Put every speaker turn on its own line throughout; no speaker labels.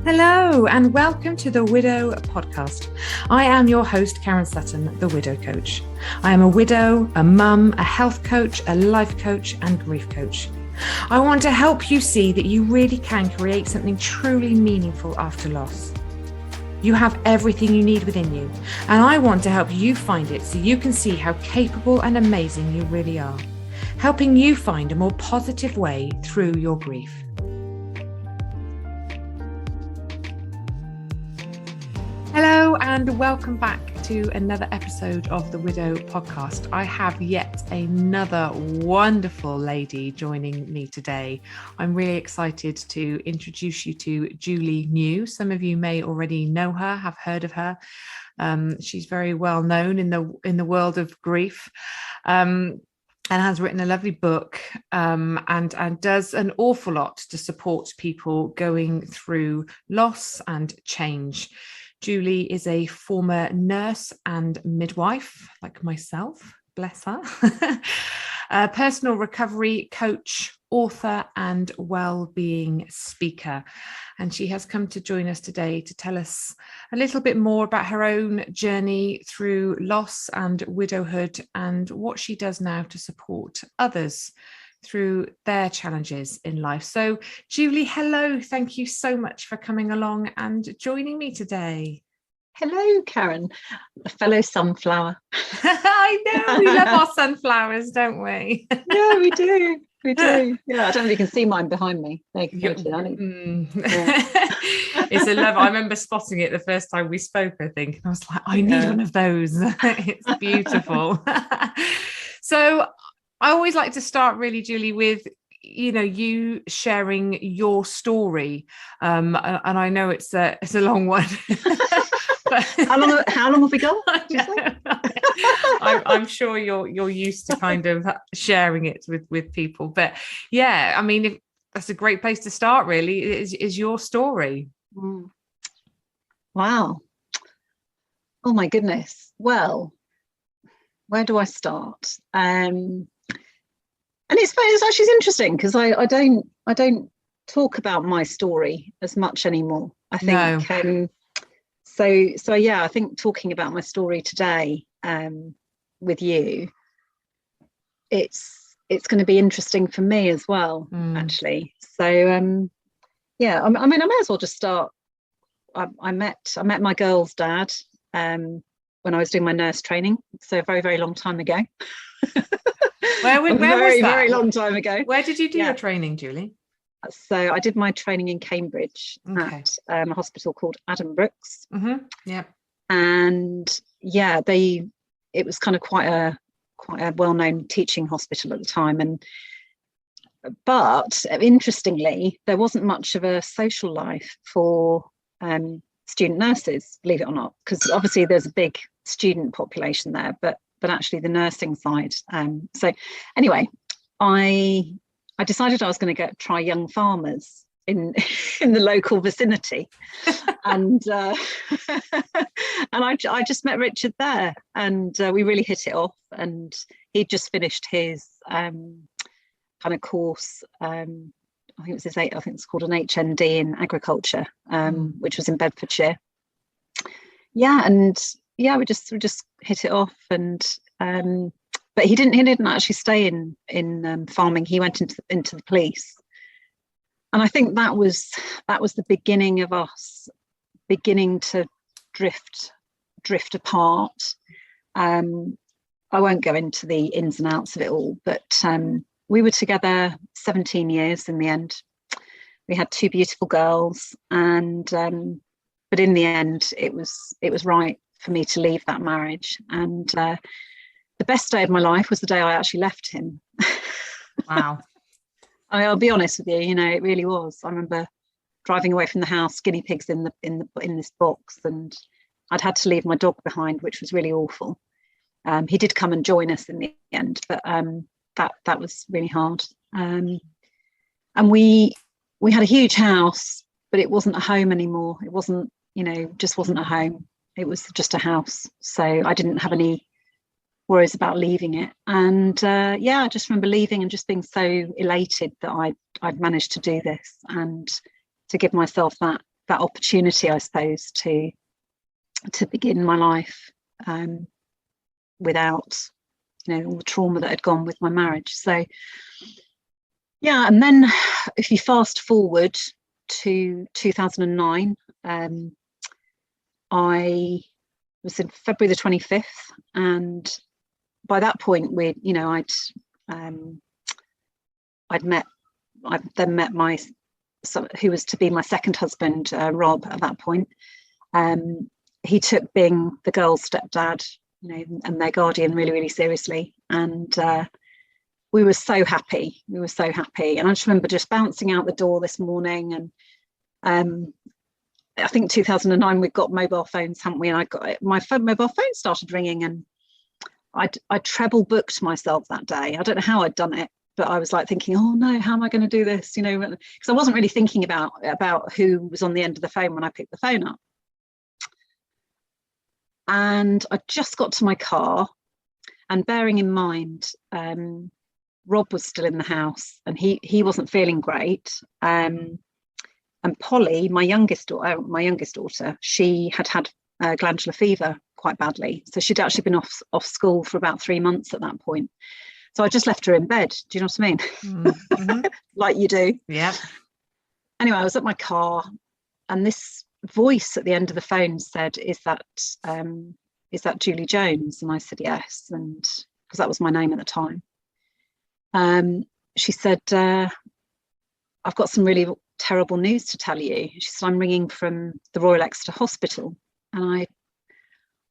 Hello and welcome to the Widow Podcast. I am your host, Karen Sutton, the Widow Coach. I am a widow, a mum, a health coach, a life coach and grief coach. I want to help you see that you really can create something truly meaningful after loss. You have everything you need within you, and I want to help you find it so you can see how capable and amazing you really are, helping you find a more positive way through your grief. Hello and welcome back to another episode of the Widow Podcast. I have yet another wonderful lady joining me today. I'm really excited to introduce you to Julie New. Some of you may already know her, have heard of her. She's very well known in the world of grief. And has written a lovely book and does an awful lot to support people going through loss and change. Julie is a former nurse and midwife, like myself, bless her, a personal recovery coach, author, and wellbeing speaker. And she has come to join us today to tell us a little bit more about her own journey through loss and widowhood and what she does now to support others through their challenges in life. So Julie, hello. Thank you so much for coming along and joining me today.
Hello, Karen, a fellow sunflower.
I know, we love our sunflowers, don't we?
Yeah, we do. We do. Yeah, I don't know if you can see mine behind me.
It's a love. I remember spotting it the first time we spoke, I think. And I was like, I need one of those. It's beautiful. So I always like to start really, Julie, with you sharing your story. And I know it's a long one. But
how long have we got?
I'm sure you're used to kind of sharing it with people, but yeah, I mean, that's a great place to start. Really, is your story.
Wow. Oh my goodness. Well, where do I start? And it's actually interesting because I don't talk about my story as much anymore. I think.
No.
So yeah, I think talking about my story today with you, it's going to be interesting for me as well, actually. So yeah, I mean, I may as well just start. I met my girl's dad when I was doing my nurse training, so a very, very long time ago.
Where was that?
Very long time ago.
Where did you do your training, Julie?
So I did my training in Cambridge at a hospital called Adam Brooks.
Mm-hmm. Yeah.
And yeah, it was kind of quite a well-known teaching hospital at the time. But interestingly, there wasn't much of a social life for student nurses, believe it or not, because obviously there's a big student population there, but actually the nursing side. So anyway, I decided I was going to try young farmers in the local vicinity, and I just met Richard there, and we really hit it off. And he'd just finished his kind of course. I think it's called an HND in agriculture, which was in Bedfordshire. Yeah, and yeah, we just hit it off, and but he didn't actually stay in farming. He went into the police, and I think that was the beginning of us beginning to drift apart. I won't go into the ins and outs of it all, but we were together 17 years in the end. We had 2 beautiful girls, and but in the end, it was right for me to leave that marriage. And the best day of my life was the day I actually left him.
Wow.
I'll be honest with you, it really was. I remember driving away from the house, guinea pigs in this box, and I'd had to leave my dog behind, which was really awful. He did come and join us in the end, but that was really hard. And we had a huge house, but it wasn't a home anymore. It wasn't, just wasn't a home. It was just a house. So I didn't have any worries about leaving it. And I just remember leaving and just being so elated that I'd managed to do this and to give myself that opportunity, I suppose, to begin my life without, all the trauma that had gone with my marriage. So yeah, and then if you fast forward to 2009, I was in February the 25th, and by that point I'd then met who was to be my second husband, Rob, at that point. He took being the girls' stepdad, and their guardian really, really seriously. And we were so happy. And I just remember just bouncing out the door this morning. And I think 2009, we've got mobile phones, haven't we? And I got my mobile phone started ringing, and I treble booked myself that day. I don't know how I'd done it, but I was like thinking, oh no, how am I going to do this? Because I wasn't really thinking about who was on the end of the phone when I picked the phone up. And I just got to my car, and bearing in mind, Rob was still in the house, and he wasn't feeling great. And Polly, my youngest daughter, she had glandular fever quite badly. So she'd actually been off school for about 3 months at that point. So I just left her in bed. Do you know what I mean? Mm-hmm. Like you do.
Yeah.
Anyway, I was at my car, and this voice at the end of the phone said, is that Julie Jones? And I said yes, and because that was my name at the time. She said, I've got some really terrible news to tell you. She said, I'm ringing from the Royal Exeter Hospital. And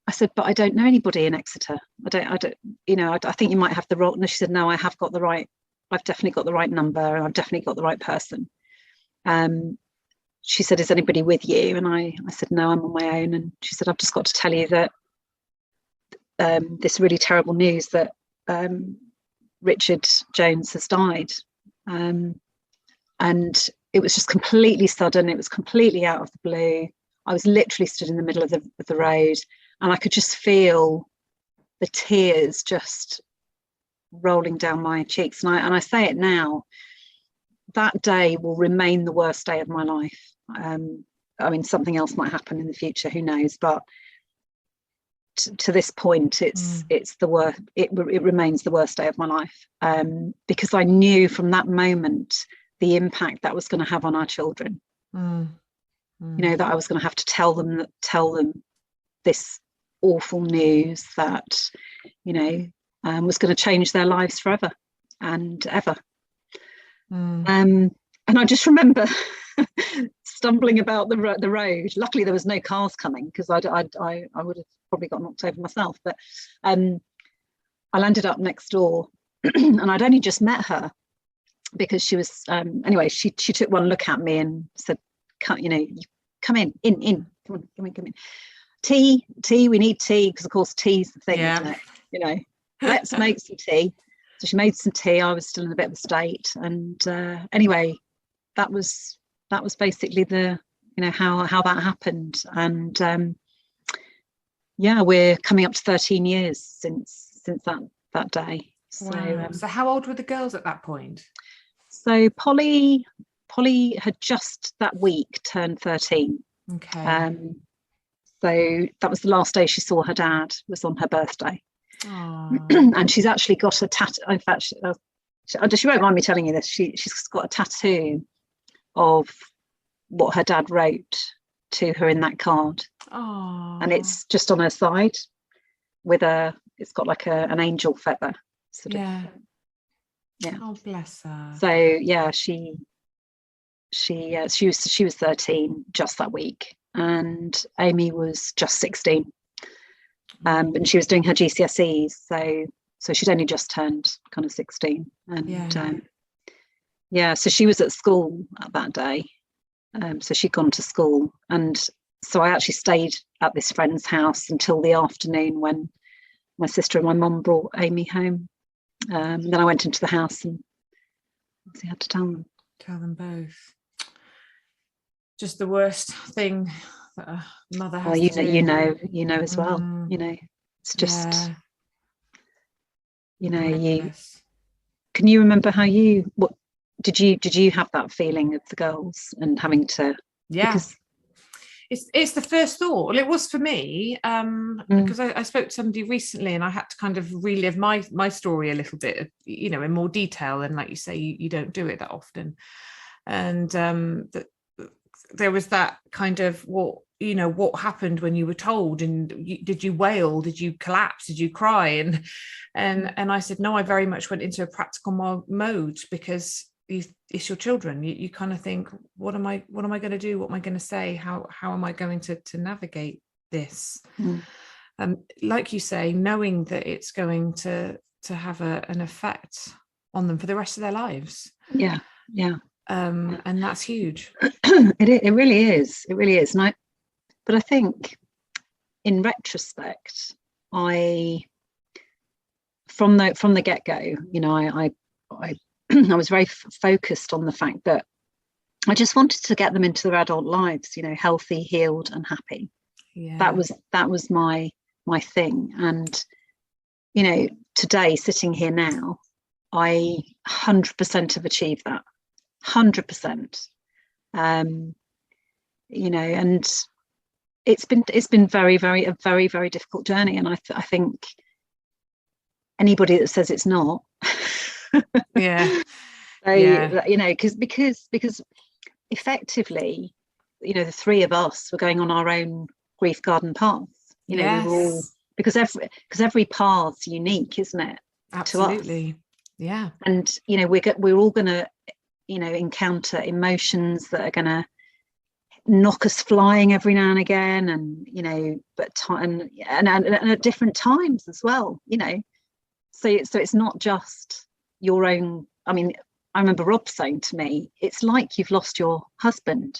I said, but I don't know anybody in Exeter. I think you might have the wrong. And she said, no, I've definitely got the right number, and I've definitely got the right person. She said, is anybody with you? And I said, no, I'm on my own. And she said, I've just got to tell you that this really terrible news that Richard Jones has died. And it was just completely sudden. It was completely out of the blue. I was literally stood in the middle of the road, and I could just feel the tears just rolling down my cheeks. And I say it now, that day will remain the worst day of my life. Something else might happen in the future, who knows, but to this point, it's the worst. It remains the worst day of my life, because I knew from that moment the impact that was going to have on our children. That I was going to have to tell them this awful news that was going to change their lives forever and ever. And I just remember stumbling about the road. Luckily there was no cars coming, because I would have probably got knocked over myself, but I landed up next door and I'd only just met her, because she was she took one look at me and said, come in, come in, tea, we need tea, because of course tea's the thing, isn't it? Let's make some tea. So she made some tea. I was still in a bit of a state, and anyway, that was basically the how that happened. And we're coming up to 13 years since that day.
Wow. So how old were the girls at that point?
So Polly had just that week turned 13.
Okay.
So that was the last day she saw her dad, was on her birthday. And she's actually got a tattoo. In fact, she won't mind me telling you this. She's got a tattoo of what her dad wrote to her in that card. And it's just on her side it's got like an angel feather sort of. Yeah.
Oh, bless her.
So yeah, she was 13 just that week, and Amy was just 16. And she was doing her GCSEs, so she'd only just turned kind of 16. And so she was at school at that day. So she'd gone to school, and so I actually stayed at this friend's house until the afternoon when my sister and my mum brought Amy home. Then I went into the house and obviously had to tell them
both. Just the worst thing that a mother has to do.
you know as well. It's just can you remember what did you have that feeling of the girls and having to?
Yeah. it's the first thought. Well, it was for me, because I spoke to somebody recently, and I had to kind of relive my story a little bit, in more detail. And like you say, you don't do it that often. And there was that kind of what happened when you were told, and did you wail, did you collapse, did you cry? And I said no, I very much went into a practical mode, because it's your children. You kind of think, what am I going to do? What am I going to say? How am I going to navigate this? Like you say, knowing that it's going to have an effect on them for the rest of their lives.
Yeah.
And that's huge.
It really is. It really is. But I think in retrospect, from the get-go, I was very focused on the fact that I just wanted to get them into their adult lives, healthy, healed, and happy.
Yeah.
That was my thing. And today, sitting here now, I 100% have achieved that. 100%. And it's been very, very a very, very difficult journey. And I think anybody that says it's not.
Yeah.
Because effectively, the three of us were going on our own grief garden path.
Yes.
We were all, because every path's unique, isn't it?
Absolutely. Yeah.
And we're all gonna encounter emotions that are gonna knock us flying every now and again, and at different times as well. So it's not just your own. I mean, I remember Rob saying to me, it's like you've lost your husband.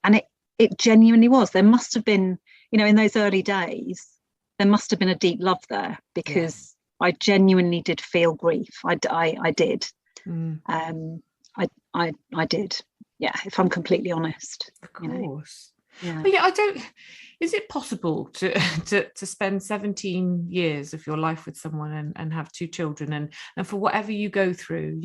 And it genuinely was. There must have been, in those early days, there must have been a deep love there, because yes. I genuinely did feel grief. I did. I did. Yeah, if I'm completely honest.
Of course.
Yeah.
But yeah, is it possible to spend 17 years of your life with someone and have two children, and for whatever you go through,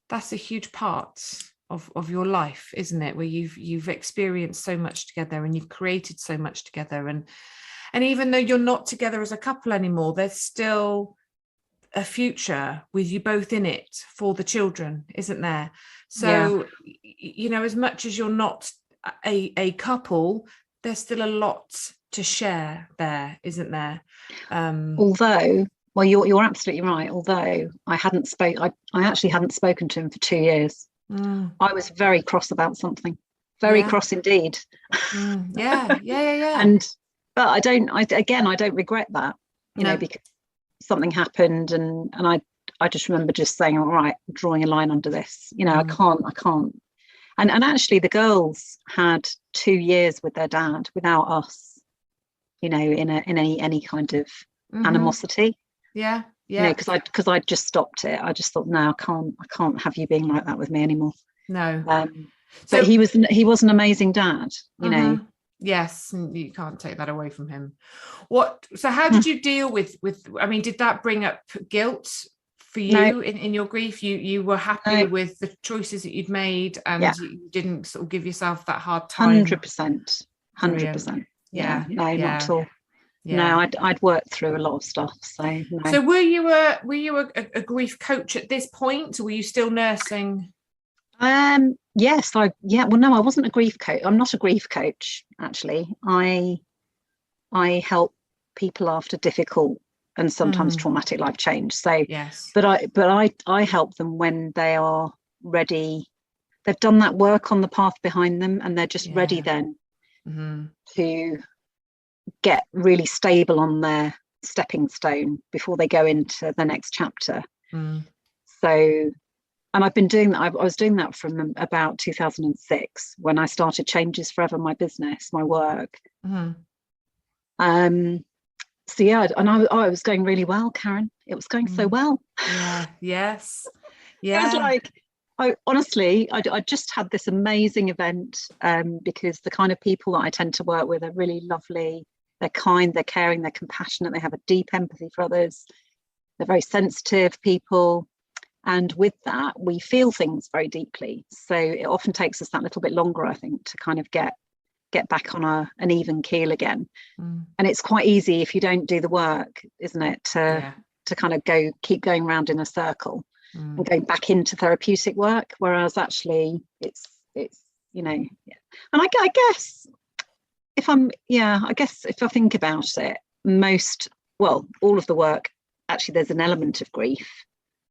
that's a huge part of your life, isn't it? Where you've experienced so much together, and you've created so much together, and even though you're not together as a couple anymore, there's still a future with you both in it for the children, isn't there? So yeah. As much as you're not a couple, there's still a lot to share there, isn't there?
Although, well, you're absolutely right. Although I actually hadn't spoken to him for 2 years. I was very cross about something, very cross indeed.
Yeah.
But I don't regret that, because something happened, and I just remember just saying, all right, I'm drawing a line under this. I can't. And actually, the girls had 2 years with their dad without us, in any kind of animosity.
Yeah.
Because I just stopped it. I just thought, no, I can't have you being like that with me anymore.
No.
But he was an amazing dad.
Yes, and you can't take that away from him. So how did you deal with? I mean, did that bring up guilt for you? No. in your grief? You were happy with the choices that you'd made, and you didn't sort of give yourself that hard time?
100%. Yeah. No, not at all. Yeah. No, I'd worked through a lot of stuff. So no.
So were you a grief coach at this point, or were you still nursing?
Yes, well, no, I wasn't a grief coach. I'm not a grief coach, actually. I help people after difficult and sometimes traumatic life change. So
yes,
but I help them when they are ready. They've done that work on the path behind them, and they're just ready then to get really stable on their stepping stone before they go into the next chapter. So, and I've been doing that. I was doing that from about 2006 when I started Changes Forever, my business, my work. So yeah, and I was going really well, Karen. It was going so well.
Yeah. Yes.
Yeah. It was like, I just had this amazing event, because the kind of people that I tend to work with are really lovely. They're kind, they're caring, they're compassionate, they have a deep empathy for others. They're very sensitive people. And with that, we feel things very deeply. So it often takes us that little bit longer, I think, to kind of get back on an even keel again. And it's quite easy if you don't do the work, isn't it, to kind of keep going round in a circle and going back into therapeutic work, whereas actually it's and I guess if I think about it, all of the work, actually there's an element of grief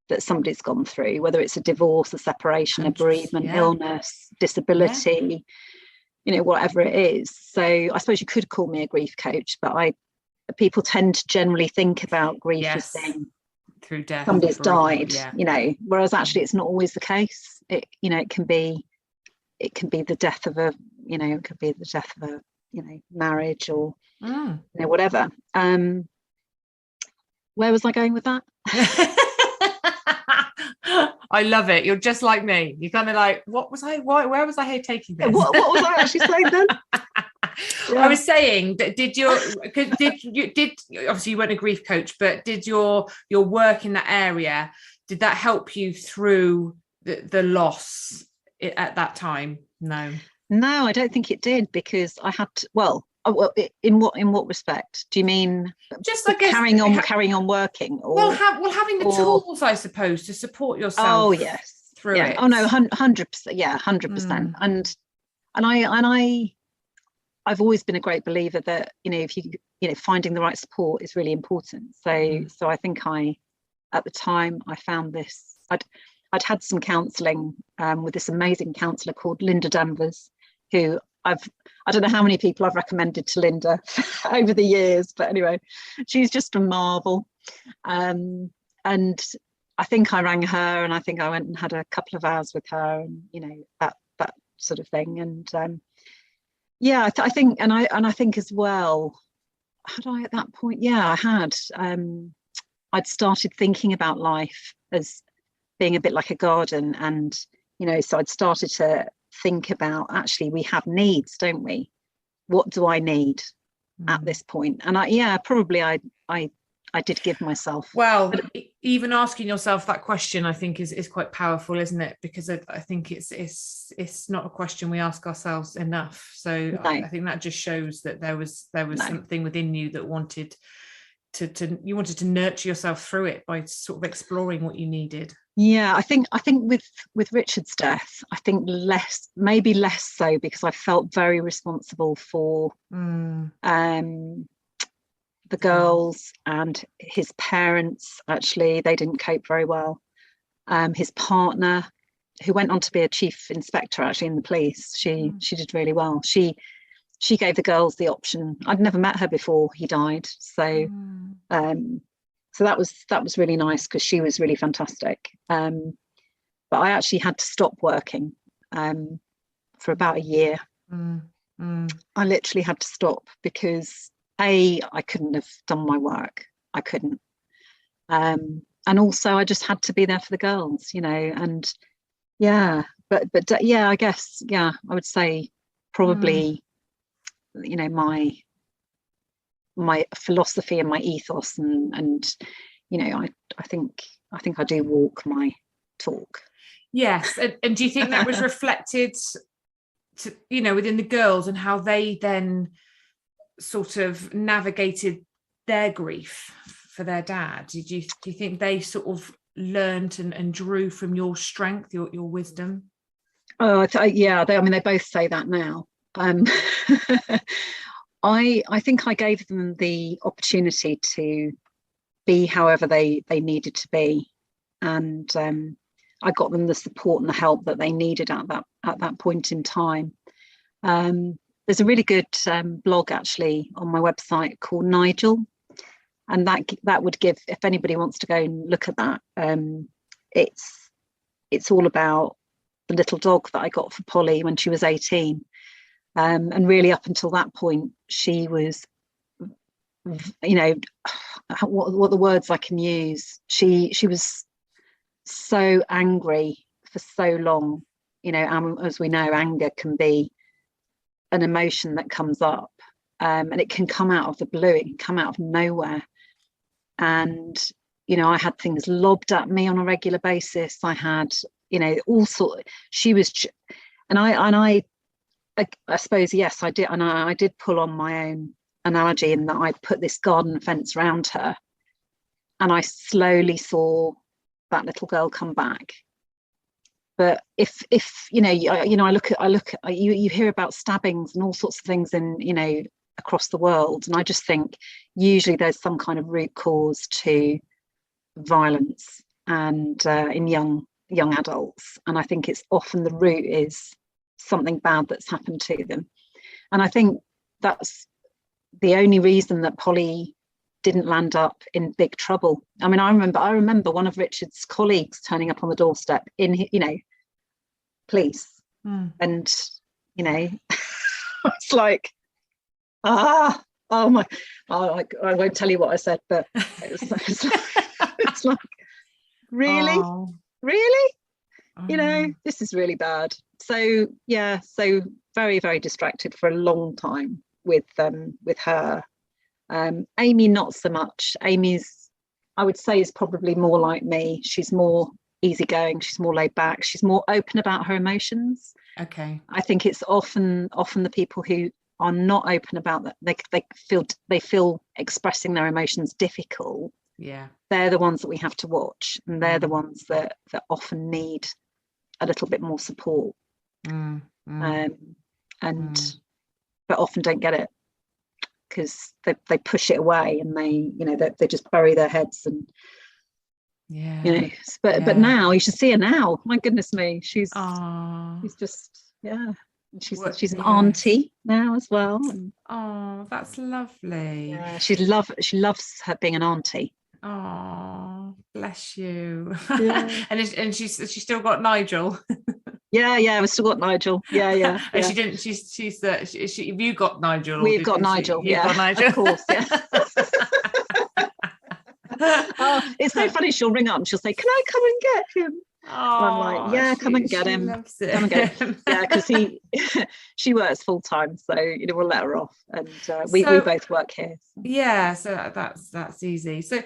that somebody's gone through, whether it's a divorce, a separation, a bereavement, illness, disability, whatever it is. So I suppose you could call me a grief coach, but people tend to generally think about grief as being
through death,
somebody's died, whereas actually it's not always the case. It can be the death of marriage or whatever. Where was I going with that?
I love it. You're just like me. You're kind of like, what was I? Where was I here taking this?
What was I actually saying then?
I was saying that did obviously you weren't a grief coach, but did your work in that area, did that help you through the loss at that time? No,
I don't think it did, because I had to, in what respect do you mean?
Just, I guess,
carrying on working, or
having the tools, I suppose, to support yourself.
Oh yes,
through it.
Oh no, 100%. Yeah, 100%. And I've always been a great believer that if you finding the right support is really important. So I think at the time I found this. I'd had some counselling with this amazing counsellor called Linda Danvers, who I don't know how many people I've recommended to Linda over the years, but anyway, she's just a marvel. And I think I rang her, and I think I went and had a couple of hours with her, and that sort of thing. And I think as well, had I at that point? Yeah, I had. I'd started thinking about life as being a bit like a garden, and so I'd started to think about, actually we have needs, don't we? What do I need at this point? And I did give myself,
even asking yourself that question, I think is quite powerful, isn't it? Because I think it's not a question we ask ourselves enough. So I think that just shows that there was something within you that wanted to nurture yourself through it by sort of exploring what you needed.
I think with Richard's death, I think maybe less so, because I felt very responsible for the girls, and his parents, actually they didn't cope very well. His partner, who went on to be a chief inspector actually in the police, she did really well. She gave the girls the option. I'd never met her before he died, so that was really nice, because she was really fantastic. But I actually had to stop working for about a year. I literally had to stop, because I couldn't have done my work. I couldn't. And also I just had to be there for the girls, and I guess, I would say probably, my philosophy and my ethos, and I think I do walk my talk.
Yes. And do you think that was reflected within the girls, and how they then sort of navigated their grief for their dad? Do you think they sort of learned and drew from your strength, your wisdom? They both say that now. I think I gave them the opportunity to be however they needed to be, and I got them the support and the help that they needed at that point in time. There's a really good blog actually on my website called Nigel, and that would give, if anybody wants to go and look at that, it's all about the little dog that I got for Polly when she was 18. And really up until that point, she was, what the words I can use, she was so angry for so long. As we know, anger can be an emotion that comes up, and it can come out of the blue, it can come out of nowhere. And
I had things lobbed at me on a regular basis. I had, all sorts. She was, and I suppose, yes, I did. And I did pull on my own analogy in that I put this garden fence around her, and I slowly saw that little girl come back. But if I look at you hear about stabbings and all sorts of things in, across the world, and I just think usually there's some kind of root cause to violence and in young adults, and I think it's often the root is something bad that's happened to them. And I think that's the only reason that Polly didn't land up in big trouble. I mean, I remember one of Richard's colleagues turning up on the doorstep in, police, and it's like, I won't tell you what I said, but it's like, really, really, this is really bad. So very, very distracted for a long time with her. Amy, not so much. Amy's, I would say, is probably more like me. She's more easygoing. She's more laid back. She's more open about her emotions.
Okay.
I think it's often the people who are not open about that. They feel expressing their emotions difficult.
Yeah.
They're the ones that we have to watch, and they're the ones that often need a little bit more support. But often don't get it, because they push it away, and they just bury their heads, and but now you should see her now. My goodness me, she's just she's an auntie now as well.
And, that's lovely.
Yeah, she loves her being an auntie.
Oh, bless you.
Yeah.
and she's still got Nigel.
Yeah, we've still got Nigel. Yeah.
And she didn't. Have you got Nigel?
We've got Nigel.
Got Nigel,
of course. Yeah. Oh, it's so funny. She'll ring up and she'll say, "Can I come and get him?" And I'm like, "Yeah, come and get him. Come and get him." Yeah, because she works full time, so we'll let her off, and we both work here. So.
Yeah, so that's easy. So,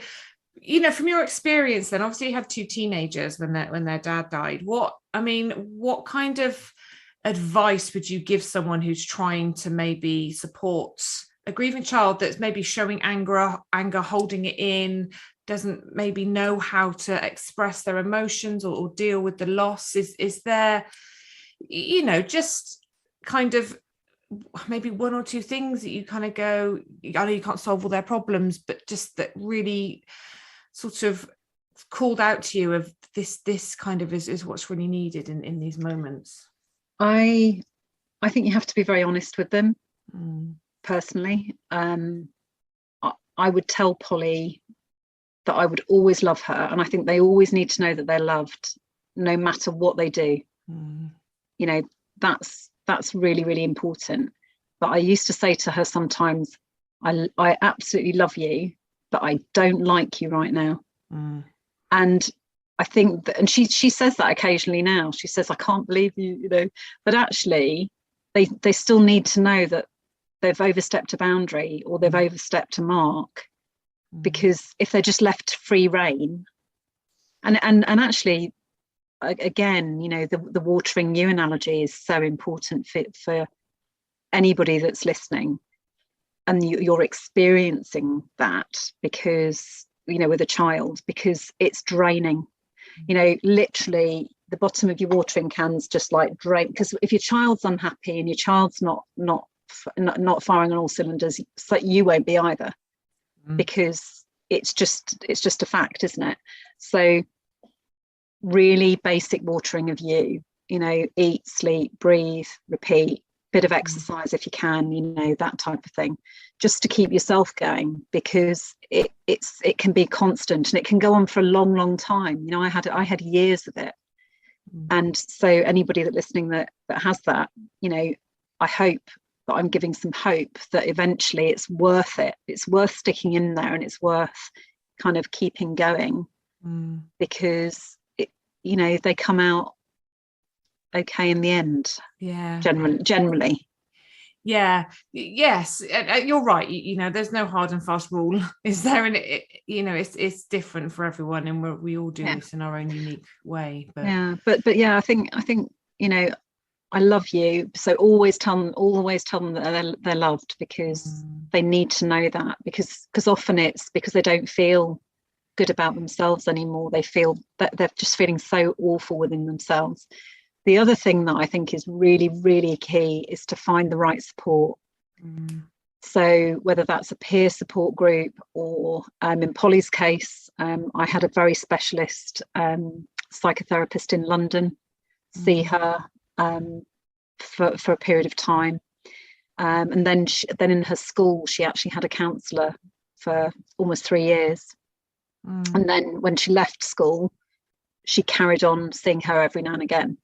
from your experience, then obviously you have two teenagers when their dad died. What kind of advice would you give someone who's trying to maybe support a grieving child that's maybe showing anger, holding it in, doesn't maybe know how to express their emotions or deal with the loss? Is there, just kind of maybe one or two things that you kind of go, I know you can't solve all their problems, but just that really sort of called out to you of this kind of is what's really needed in these moments?
I think you have to be very honest with them. Personally, I would tell Polly that I would always love her, and I think they always need to know that they're loved no matter what they do. That's really, really important. But I used to say to her sometimes, I absolutely love you, but I don't like you right now. And I think that, and she says that occasionally now. She says, "I can't believe you," but actually they still need to know that they've overstepped a boundary or they've overstepped a mark, because if they're just left free rein, and actually, again, the watering you analogy is so important for anybody that's listening, and you're experiencing that, because with a child, because it's draining. Literally the bottom of your watering can's just like drain, because if your child's unhappy and your child's not firing on all cylinders, so you won't be either, because it's just a fact, isn't it? So really basic watering of you, eat, sleep, breathe, repeat, bit of exercise if you can, that type of thing, just to keep yourself going, because it can be constant and it can go on for a long, long time. I had years of it. And so anybody that listening that has that, I hope that I'm giving some hope that eventually it's worth it. It's worth sticking in there, and it's worth kind of keeping going, because they come out okay in the end.
Yeah,
generally.
Yeah, yes, you're right. There's no hard and fast rule, is there? And it's different for everyone, and we all do
Yeah.
this in our own unique way. But
Yeah, but yeah, I think I love you. So always tell them that they're loved, because they need to know that, because often it's because they don't feel good about themselves anymore. They feel that they're just feeling so awful within themselves. The other thing that I think is really, really key is to find the right support. So whether that's a peer support group, or in Polly's case, I had a very specialist psychotherapist in London see her for a period of time. And then in her school, she actually had a counsellor for almost 3 years. And then when she left school, she carried on seeing her every now and again.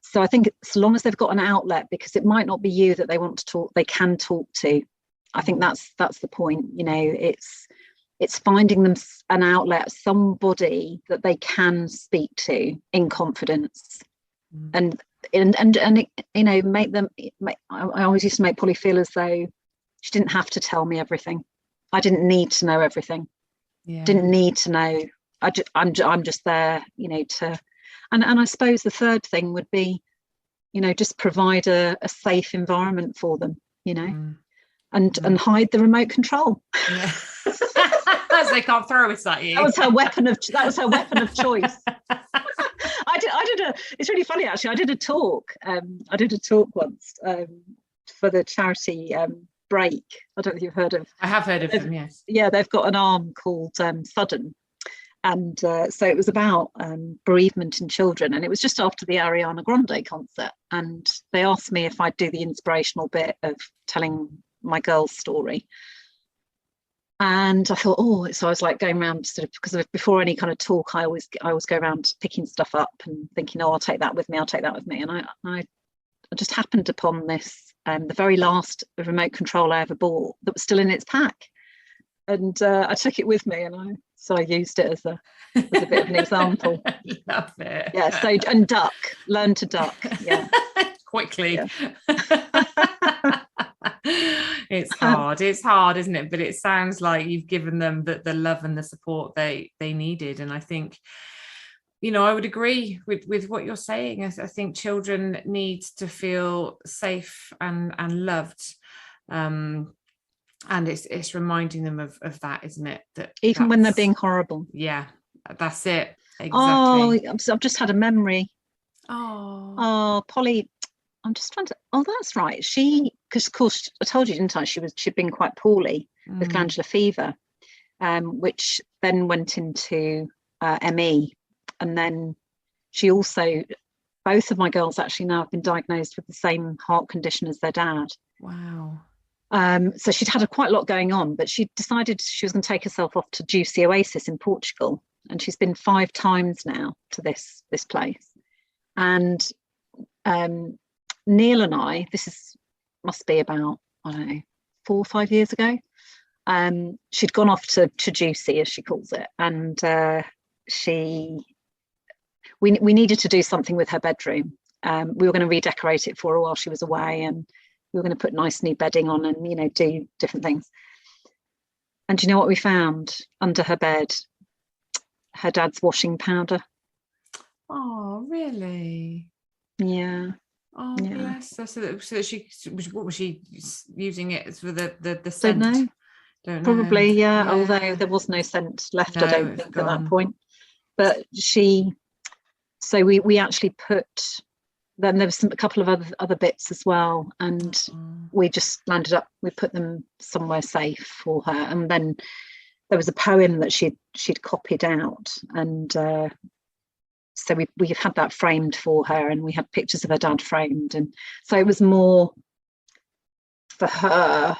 So I think as long as they've got an outlet, because it might not be you that they want to talk, they can talk to. I think that's the point. It's finding them an outlet, somebody that they can speak to in confidence, and make them. I always used to make Polly feel as though she didn't have to tell me everything. I didn't need to know everything. Didn't need to know. I'm just there, to. And I suppose the third thing would be, just provide a safe environment for them, and hide the remote control.
Yeah. As they can't throw it at you.
That was her weapon of choice. It's really funny, actually. I did a talk once for the charity Break. I don't know if you've heard of.
I have heard of them, yes.
Yeah, they've got an arm called Sudden. And so it was about bereavement in children, and it was just after the Ariana Grande concert, and they asked me if I'd do the inspirational bit of telling my girl's story. And I thought, so I was like going around sort of, because before any kind of talk, I always go around picking stuff up and thinking, I'll take that with me. And I just happened upon this, the very last remote control I ever bought that was still in its pack. And I took it with me, and I used it as a bit of an example.
Love it.
Yeah. So, and learn to duck. Yeah.
Quickly.
Yeah.
It's hard, isn't it? But it sounds like you've given them the love and the support they needed. And I think, I would agree with what you're saying. I think children need to feel safe and loved. And it's reminding them of that, isn't it? That
even when they're being horrible.
Yeah, that's it. Exactly.
Oh, I've just had a memory.
Oh,
Polly, I'm just trying to. Oh, that's right. Because of course I told you, didn't I? She'd been quite poorly with glandular fever, which then went into ME, and then she also. Both of my girls actually now have been diagnosed with the same heart condition as their dad.
Wow.
So she'd had quite a lot going on, but she decided she was going to take herself off to Juicy Oasis in Portugal, and she's been 5 times now to this place. And Neil and I, must be about, I don't know, 4 or 5 years ago. She'd gone off to Juicy, as she calls it, and we needed to do something with her bedroom. We were going to redecorate it for her while she was away, and we were going to put nice new bedding on and, do different things. And do you know what we found under her bed? Her dad's washing powder.
Oh, really?
Yeah.
Oh, yeah. Bless her. So what was she using it for the scent?
Don't know. Probably, yeah. Although there was no scent left, I don't think, at that point. But so we actually put. Then there was a couple of other bits as well, and we just landed up. We put them somewhere safe for her, and then there was a poem that she'd copied out, and so we've had that framed for her, and we had pictures of her dad framed, and so it was more for her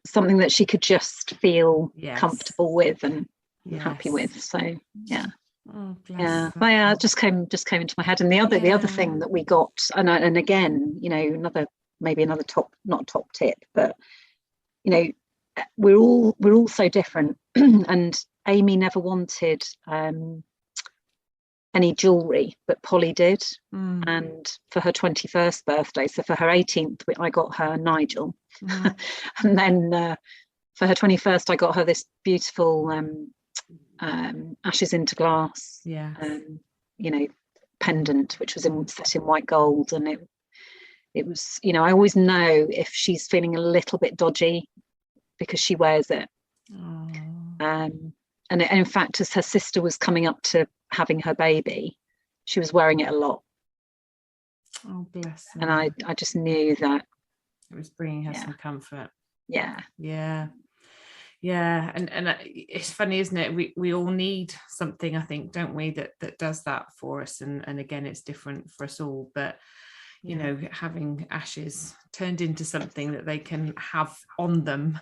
something that she could just feel comfortable with and happy with. So yeah.
Oh,
yeah, but yeah, it just came into my head. And the other thing that we got, and again, another top, not top tip, but we're all so different. And Amy never wanted any jewelry, but Polly did. And for her 21st birthday, so for her 18th, I got her Nigel. And then for her 21st, I got her this beautiful ashes into glass, pendant, which was set in white gold. And it was, I always know if she's feeling a little bit dodgy because she wears it. And in fact, as her sister was coming up to having her baby, she was wearing it a lot.
Oh, bless her.
And I just knew that
it was bringing her some comfort.
Yeah.
And it's funny, isn't it? We all need something, I think, don't we, that does that for us. And again, it's different for us all, but having ashes turned into something that they can have on them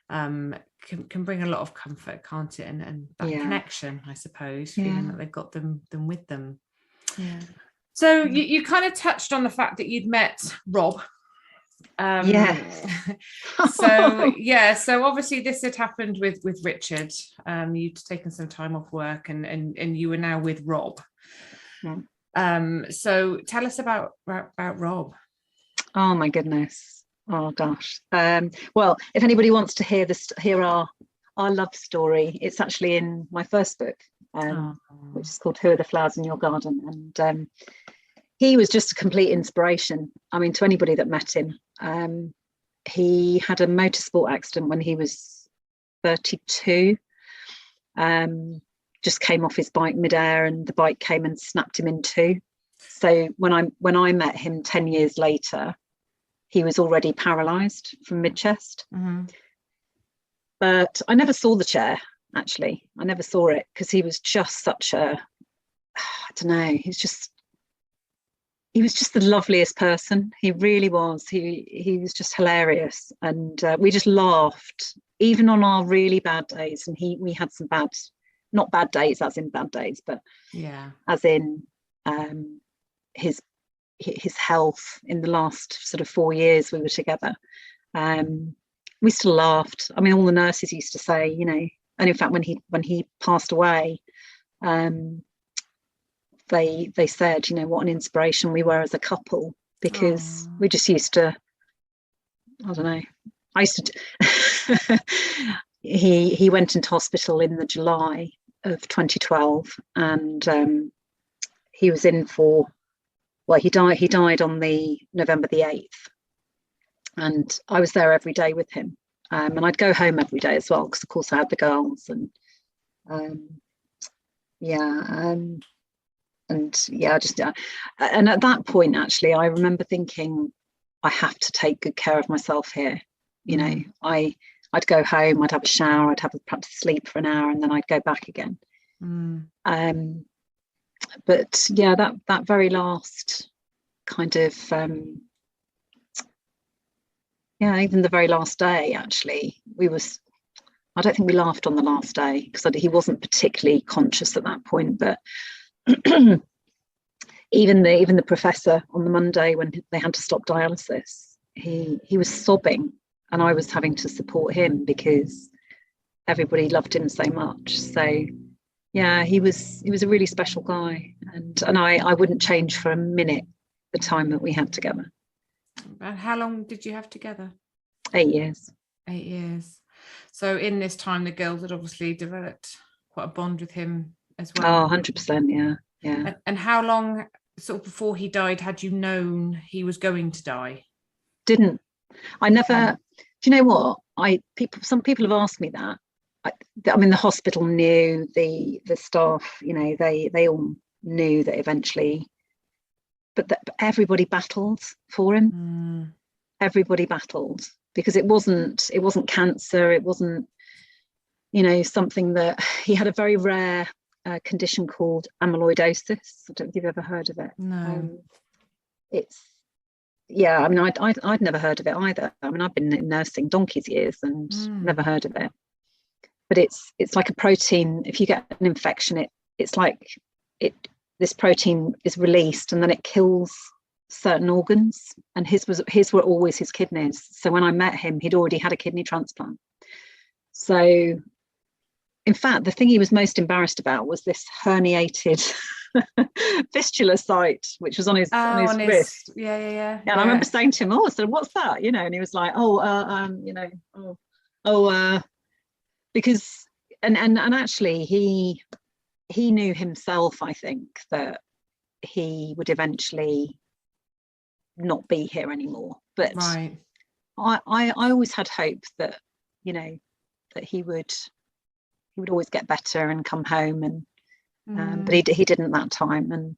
can bring a lot of comfort, can't it? And that connection, I suppose, feeling that they've got them with them. So you kind of touched on the fact that you'd met Rob. So obviously this had happened with Richard. You'd taken some time off work and you were now with Rob. So tell us about Rob.
Oh my goodness. Oh gosh. Well, if anybody wants to hear our love story, it's actually in my first book, which is called Who Are the Flowers in Your Garden? And he was just a complete inspiration. I mean, to anybody that met him. He had a motorsport accident when he was 32. Just came off his bike midair, and the bike came and snapped him in two. So when I met him 10 years later, he was already paralysed from mid-chest. But I never saw the chair, actually. I never saw it because he was just such a, I don't know, he was just the loveliest person. He really was. He was just hilarious. And we just laughed, even on our really bad days. And we had some not bad days as in bad days, but as in his health in the last sort of 4 years we were together. We still laughed. I mean, all the nurses used to say, and in fact, when he passed away, they said, what an inspiration we were as a couple, because we just used to, I don't know, I used to, he went into hospital in the July of 2012, and he was in for, well, he died on the November the 8th, and I was there every day with him, and I'd go home every day as well, because of course I had the girls, and and at that point, actually, I remember thinking, I have to take good care of myself here. I'd go home, I'd have a shower, I'd have perhaps sleep for an hour, and then I'd go back again. But yeah, that very last kind of even the very last day, actually, I don't think we laughed on the last day, because he wasn't particularly conscious at that point, but even the professor on the Monday when they had to stop dialysis, he was sobbing, and I was having to support him because everybody loved him so much. So yeah, he was a really special guy, and I wouldn't change for a minute the time that we had together.
And how long did you have together?
8 years.
8 years. So in this time, the girls had obviously developed quite a bond with him as well.
Oh, 100%, yeah.
And how long, sort of before he died, had you known he was going to die?
Didn't. I never. Do you know what? Some people have asked me that. I mean, the hospital knew, the staff, they all knew that eventually, but everybody battled for him. Everybody battled, because it wasn't cancer. It wasn't, something that he had, a very rare condition called amyloidosis. I don't think you've ever heard of it.
No.
I mean, I'd never heard of it either. I mean, I've been in nursing donkey's years and never heard of it. But it's like a protein. If you get an infection, it's like this protein is released, and then it kills certain organs. And his were always his kidneys. So when I met him, he'd already had a kidney transplant. So in fact, the thing he was most embarrassed about was this herniated fistula site, which was on his wrist.
Yeah.
And I remember saying to him, "Oh, so what's that?" And he was like, because and actually he knew himself, I think, that he would eventually not be here anymore. But
right.
I always had hope that, that he would always get better and come home, and but he didn't that time. And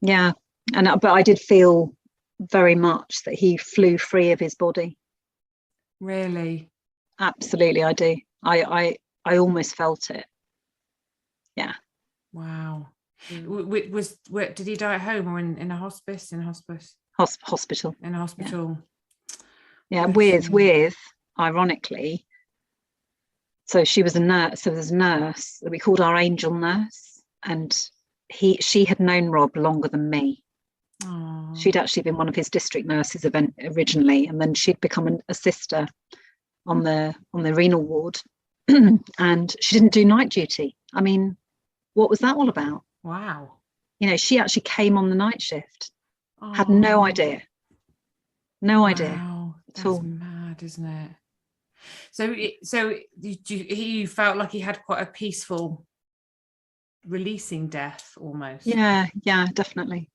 but I did feel very much that he flew free of his body.
Really?
Absolutely, I do. I almost felt it. Yeah.
Wow. Did he die at home or in a hospice?
Hospital.
In a hospital.
Yeah, with ironically, so she was a nurse. So there's a nurse that we called our angel nurse, and she had known Rob longer than me.
Aww.
She'd actually been one of his district nurses originally, and then she'd become a sister on the renal ward, and she didn't do night duty. I mean, what was that all about?
Wow.
She actually came on the night shift. Had no idea. No idea.
Wow, that's mad, isn't it? So you felt like he had quite a peaceful, releasing death almost.
Yeah, definitely.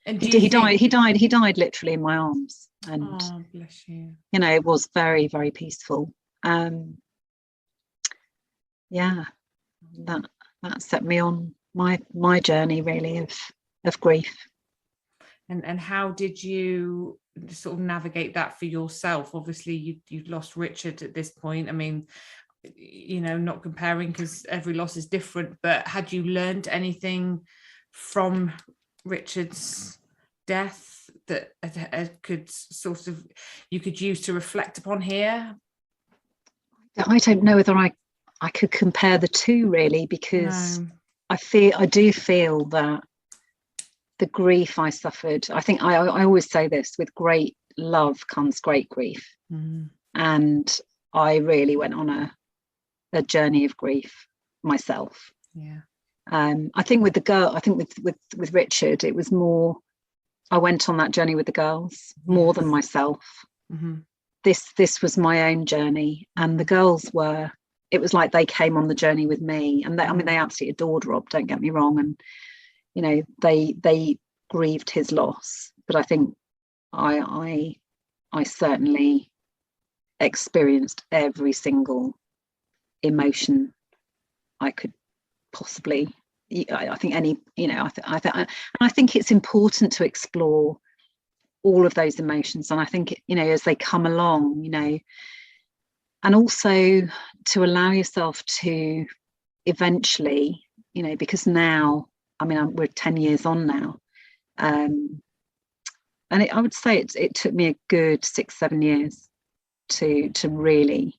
And he died literally in my arms, and
bless you.
It was very, very peaceful. That set me on my journey really of grief.
And how did you sort of navigate that for yourself? Obviously you'd lost Richard at this point. I mean, not comparing because every loss is different, but had you learned anything from Richard's death that you could use to reflect upon here?
I don't know whether I could compare the two really, because I do feel that the grief I suffered, I think I always say this, with great love comes great grief. And I really went on a journey of grief myself. I think with with Richard, it was more, I went on that journey with the girls more than myself. This was my own journey, and the girls it was like they came on the journey with me, and they absolutely adored Rob, don't get me wrong, and they grieved his loss, but I think I certainly experienced every single emotion I could possibly. I think I think it's important to explore all of those emotions, and I think as they come along, and also to allow yourself to eventually, because now, we're 10 years on now, and I would say it took me a good 6-7 years to really,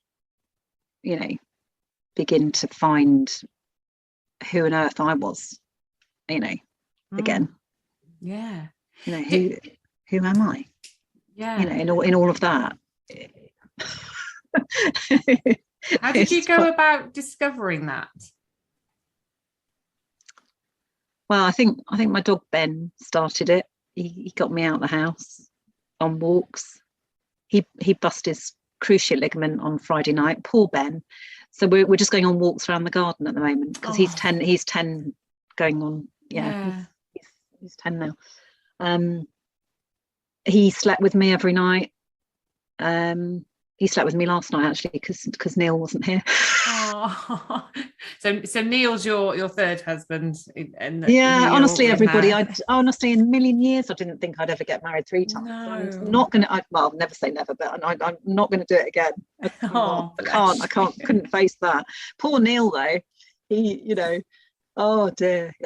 begin to find who on earth I was, again. Who am I? In all of that.
How did you go about discovering that?
Well, I think my dog Ben started it. He got me out of the house on walks. He busted his cruciate ligament on Friday night. Poor Ben. So we're just going on walks around the garden at the moment, because he's 10. He's 10, going on. He's 10 now. He slept with me every night. He slept with me last night actually, because Neil wasn't here.
So Neil's your third husband.
Honestly, everybody. Honestly, in a million years, I didn't think I'd ever get married 3 times. No. I'm not gonna. Well, never say never, but I'm not going to do it again. I couldn't face that. Poor Neil though. He, oh dear.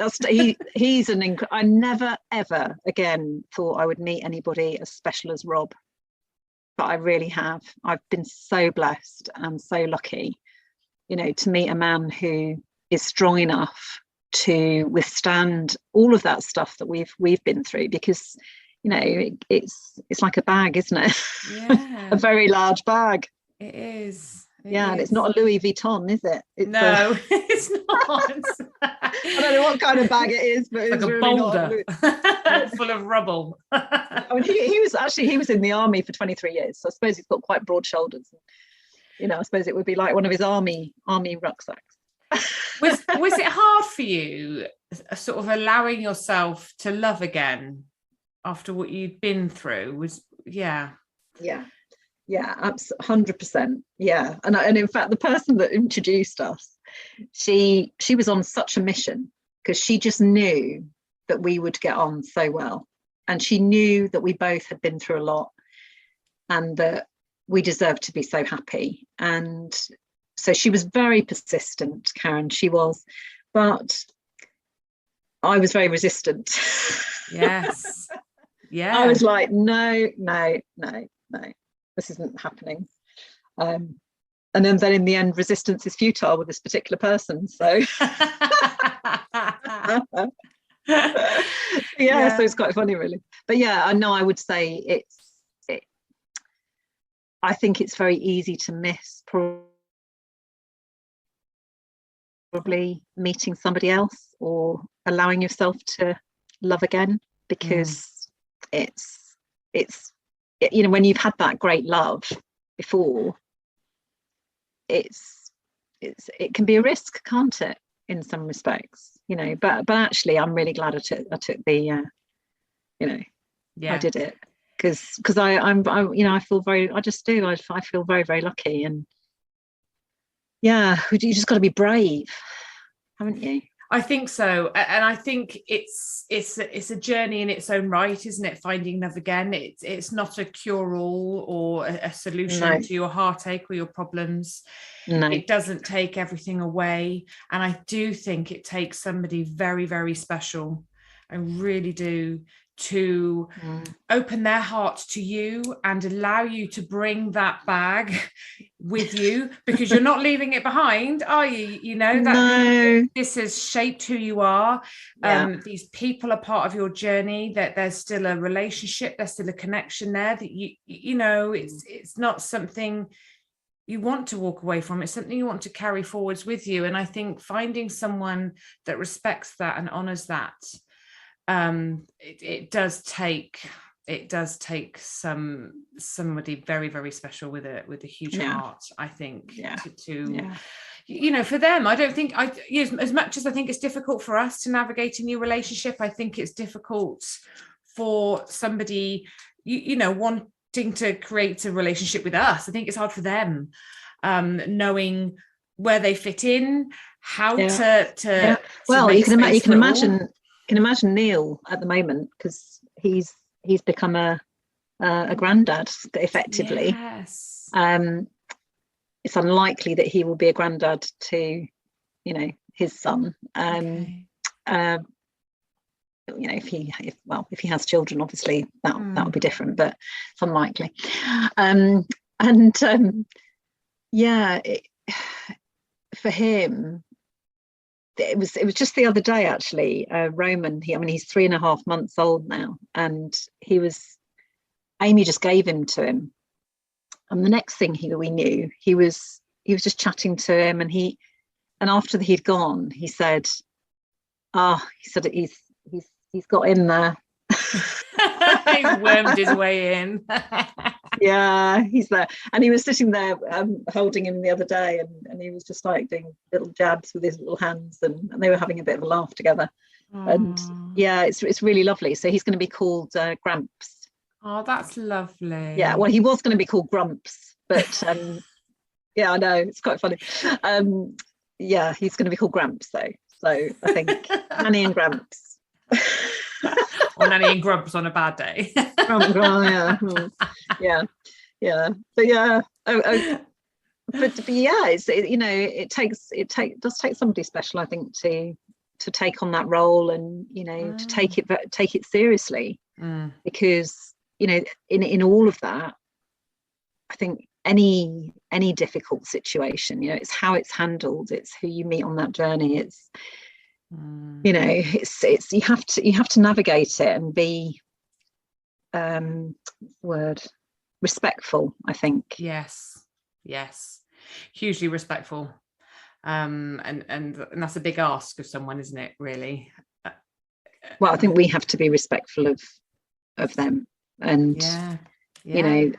He's an. I never ever again thought I would meet anybody as special as Rob. But I really have. I've been so blessed and so lucky, to meet a man who is strong enough to withstand all of that stuff that we've been through, because, it's like a bag, isn't it?
Yeah.
A very large bag.
It is.
And it's not a Louis Vuitton, is it? It's
no, it's not.
I don't know what kind of bag it is, but it's
like a
really
boulder
not
full of rubble.
I mean, he was in the army for 23 years, so I suppose he's got quite broad shoulders. You know, I suppose it would be like one of his army rucksacks.
Was it hard for you, sort of allowing yourself to love again after what you'd been through? Yeah,
100%. Yeah, and in fact, the person that introduced us, she was on such a mission, because she just knew that we would get on so well, and she knew that we both had been through a lot, and that we deserved to be so happy. And so she was very persistent, Karen, she was, but I was very resistant.
Yes. Yeah.
I was like, no, this isn't happening. And then in the end, resistance is futile with this particular person. So so it's quite funny, really. But yeah, I know, I would say I think it's very easy to miss probably meeting somebody else or allowing yourself to love again, because it's you know, when you've had that great love before, it can be a risk, can't it, in some respects, you know, but actually I'm really glad I took the you know, I did it, because I'm you know, I feel very, I just do, I feel very, very lucky. And yeah, you just got to be brave, haven't you?
I think so, and I think it's a journey in its own right, isn't it? Finding love again, it's not a cure-all or a solution to your heartache or your problems. No. It doesn't take everything away, and I do think it takes somebody very, very special. I really do, to open their heart to you and allow you to bring that bag with you, because you're not leaving it behind, are you? You know, that this has shaped who you are. These people are part of your journey, that there's still a relationship, there's still a connection there, that you know, it's not something you want to walk away from, it's something you want to carry forwards with you. And I think finding someone that respects that and honors that, it does take somebody very, very special with a huge heart, I think, to you know, for them. I don't think as much as I think it's difficult for us to navigate a new relationship, I think it's difficult for somebody, you know, wanting to create a relationship with us. I think it's hard for them, knowing where they fit in, how to
well, you can imagine Neil at the moment, because he's become a granddad effectively.
Yes.
It's unlikely that he will be a granddad to, you know, his son. You know, if he has children, obviously that would be different, but it's unlikely. For him, it was just the other day, actually. Roman, he's 3.5 months old now, and Amy just gave him to him, and the next thing we knew, he was just chatting to him, and after he'd gone, he said he's got in there.
He's wormed his way in.
Yeah, he's there, and he was sitting there holding him the other day, and he was just like doing little jabs with his little hands, and they were having a bit of a laugh together. And it's really lovely. So he's going to be called Gramps.
Oh, that's lovely.
Yeah, well, he was going to be called Grumps, but yeah, I know, it's quite funny. Yeah, he's going to be called Gramps though, so I think Nanny and Gramps.
Or Nanny and Grumps on a bad day.
Yeah. But yeah, but yeah, it's, you know, it does take somebody special, I think, to take on that role, and, you know, to take it seriously, because, you know, in all of that, I think any difficult situation, you know, it's how it's handled, it's who you meet on that journey, it's you know, it's you have to navigate it and be respectful, I think.
Yes hugely respectful. And that's a big ask of someone, isn't it, really?
Well, I think we have to be respectful of them, and you know,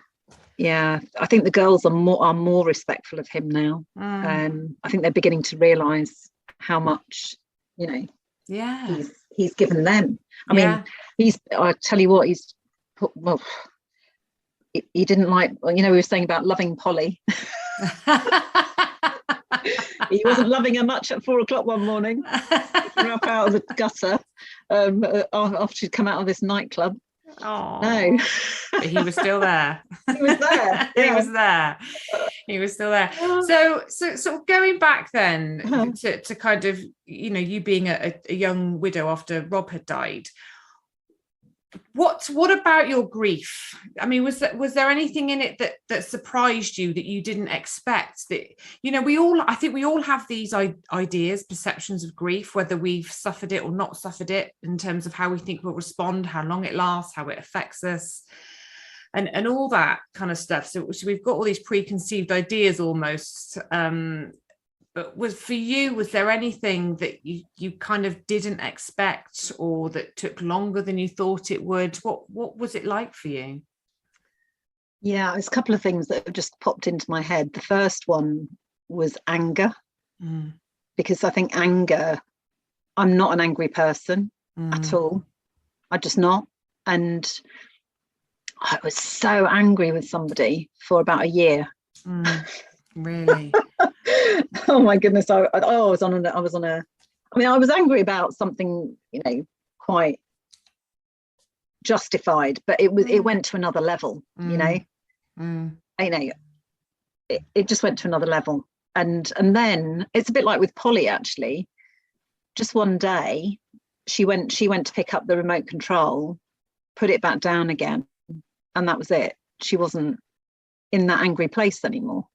I think the girls are more respectful of him now. I think they're beginning to realize how much, you know, he's given them. I mean, I tell you what, he's put, well, he didn't like, you know, we were saying about loving Polly. He wasn't loving her much at 4 o'clock one morning, picking her up out of the gutter after she'd come out of this nightclub.
Oh
no,
but he was still there.
He was there.
He was there. He was still there. So going back then to kind of, you know, you being a young widow after Rob had died, what about your grief? I mean, was there anything in it that surprised you that you didn't expect? That, you know, I think we all have these ideas, perceptions of grief, whether we've suffered it or not suffered it, in terms of how we think we'll respond, how long it lasts, how it affects us, and all that kind of stuff. So we've got all these preconceived ideas almost. But was there anything that you kind of didn't expect, or that took longer than you thought it would? What was it like for you?
Yeah, there's a couple of things that have just popped into my head. The first one was anger, because I think anger, I'm not an angry person at all. I'm just not. And I was so angry with somebody for about a year.
Really?
Oh my goodness. I was angry about something, you know, quite justified, but it went to another level, you know. You know, it just went to another level. And then it's a bit like with Polly, actually. Just one day she went to pick up the remote control, put it back down again, and that was it. She wasn't in that angry place anymore.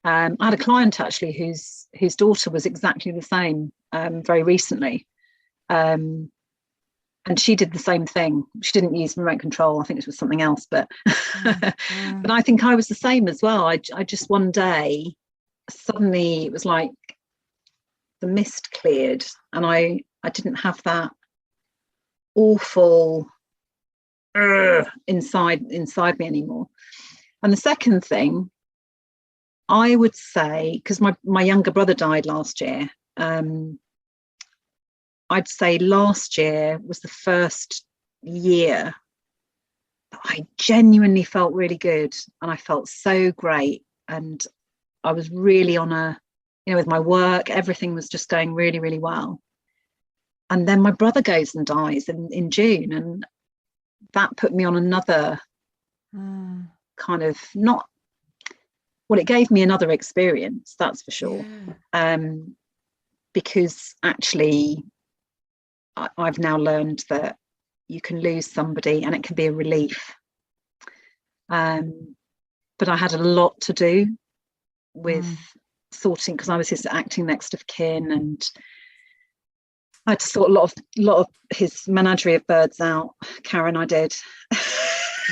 I had a client actually whose daughter was exactly the same very recently, and she did the same thing. She didn't use remote control. I think it was something else, but but I think I was the same as well. I just one day suddenly it was like the mist cleared, and I didn't have that awful inside me anymore. And the second thing, I would say, because my younger brother died last year, I'd say last year was the first year that I genuinely felt really good, and I felt so great, and I was really on a, you know, with my work, everything was just going really, really well. And then my brother goes and dies in June, and that put me on another kind of it gave me another experience, that's for sure. Because actually I've now learned that you can lose somebody and it can be a relief. But I had a lot to do with sorting, because I was his acting next of kin, and I had to sort a lot of his menagerie of birds out. Karen, I did.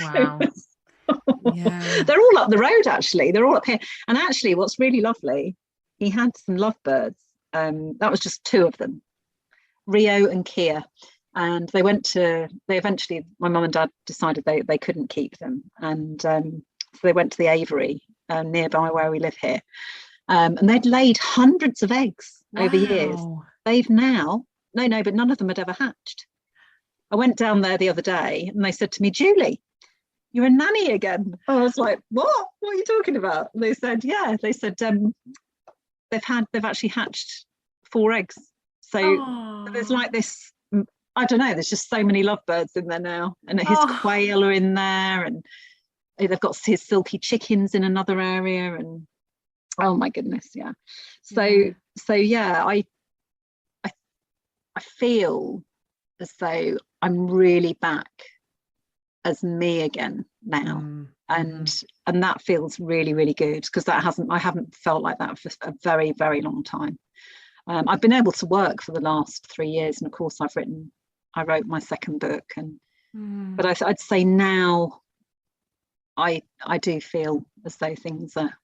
Wow. Yeah.
They're all up the road, actually. They're all up here. And actually, what's really lovely, he had some lovebirds. That was just 2 of them, Rio and Kia. And they eventually, my mum and dad decided they couldn't keep them. And so they went to the aviary nearby where we live here. And they'd laid hundreds of eggs over years. They've now, but none of them had ever hatched. I went down there the other day and they said to me, Julie, you're a nanny again. I was like, what are you talking about? And they said, they've actually hatched 4 eggs. So there's like this, I don't know, there's just so many lovebirds in there now. And his quail are in there, and they've got his silky chickens in another area. And oh my goodness, yeah. So yeah, I feel as though I'm really back as me again now, and that feels really, really good, because I haven't felt like that for a very, very long time. I've been able to work for the last 3 years, and of course I wrote my second book, and but I'd say now I do feel as though things are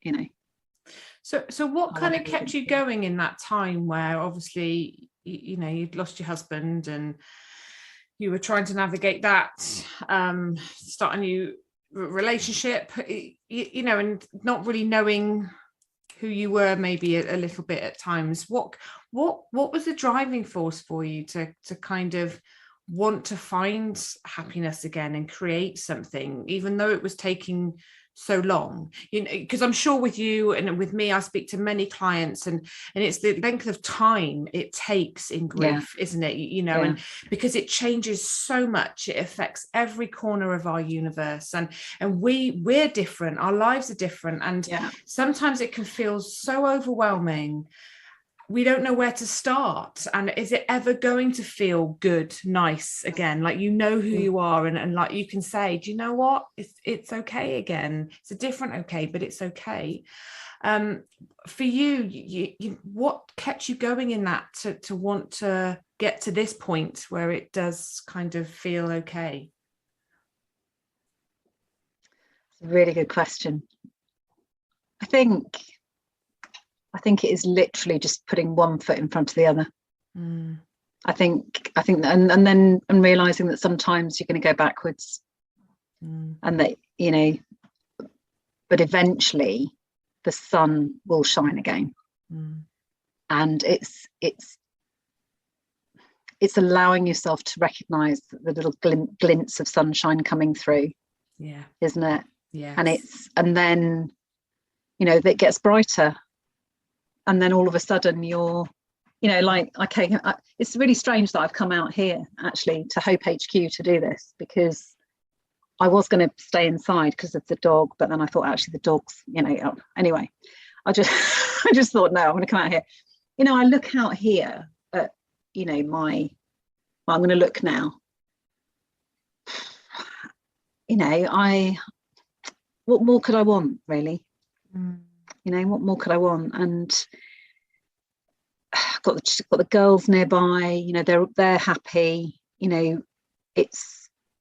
you know.
So what kind of kept you going in that time where obviously, you know, you'd lost your husband and you were trying to navigate that, start a new relationship, you know, and not really knowing who you were maybe a little bit at times. What was the driving force for you to kind of want to find happiness again and create something, even though it was taking so long? You know, because I'm sure with you and with me, I speak to many clients, and it's the length of time it takes in grief, isn't it? You know, and because it changes so much, it affects every corner of our universe, and we're different, our lives are different, and sometimes it can feel so overwhelming. We don't know where to start, and is it ever going to feel good, nice again? Like, you know who you are, and like you can say, do you know what, it's okay again. It's a different okay, but it's okay. For you, what kept you going in that to want to get to this point where it does kind of feel okay?
It's a really good question. I think it is literally just putting one foot in front of the other. I think and then realizing that sometimes you're going to go backwards, and that, you know, but eventually the sun will shine again. And it's allowing yourself to recognize the little glints of sunshine coming through, isn't it? And then, you know, that gets brighter. And then all of a sudden you're, you know, like, okay, it's really strange that I've come out here actually to Hope HQ to do this, because I was going to stay inside because of the dog, but then I thought actually the dog's, you know, anyway, I just thought, no, I'm going to come out here. You know, I look out here at, you know, I'm going to look now. You know, what more could I want, really? You know, what more could I want? And got the girls nearby, you know, they're happy, you know.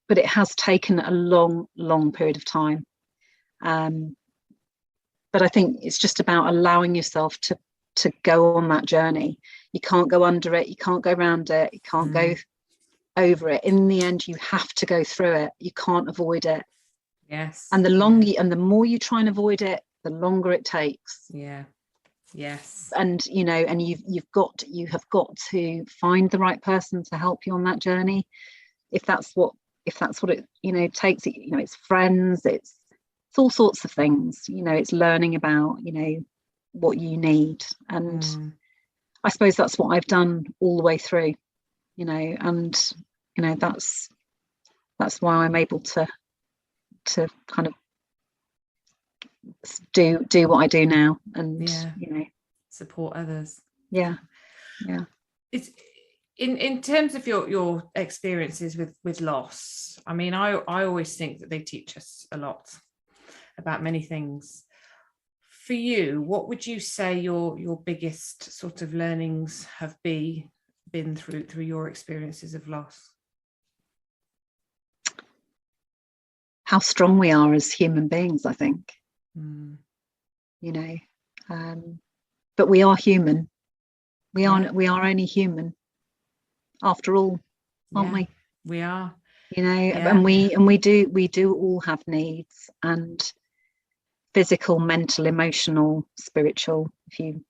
But it has taken a long period of time. But I think it's just about allowing yourself to go on that journey. You can't go under it, you can't go around it, you can't go over it. In the end, you have to go through it. You can't avoid it.
Yes.
And the more you try and avoid it, the longer it takes.
Yes.
And, you know, and you have got to find the right person to help you on that journey. If that's what it, you know, takes. It, you know, it's friends, it's all sorts of things. You know, it's learning about, you know, what you need. And I suppose that's what I've done all the way through, you know, and, you know, that's why I'm able to kind of do what I do now, and you know, support others.
It's in terms of your experiences with loss. I mean, I always think that they teach us a lot about many things. For you, what would you say your biggest sort of learnings have been through your experiences of loss?
How strong we are as human beings, I think. You know, but we are human. We are only human after all, aren't we?
We are.
You know, and we do all have needs, and physical, mental, emotional, spiritual, if you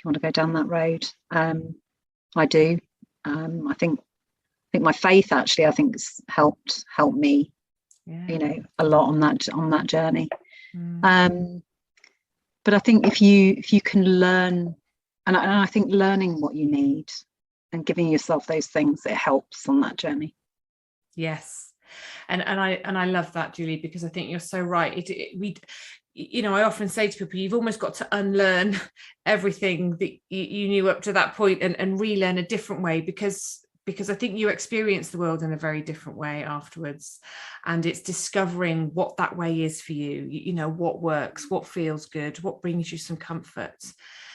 want to go down that road. I do. I think my faith actually, I think, has helped me, you know, a lot on that journey. But I think if you can learn, and I think learning what you need and giving yourself those things, it helps on that journey.
Yes. And I love that, Julie, because I think you're so right. You know, I often say to people, you've almost got to unlearn everything that you knew up to that point and relearn a different way, because I think you experience the world in a very different way afterwards, and it's discovering what that way is for you. You know, what works, what feels good, what brings you some comfort,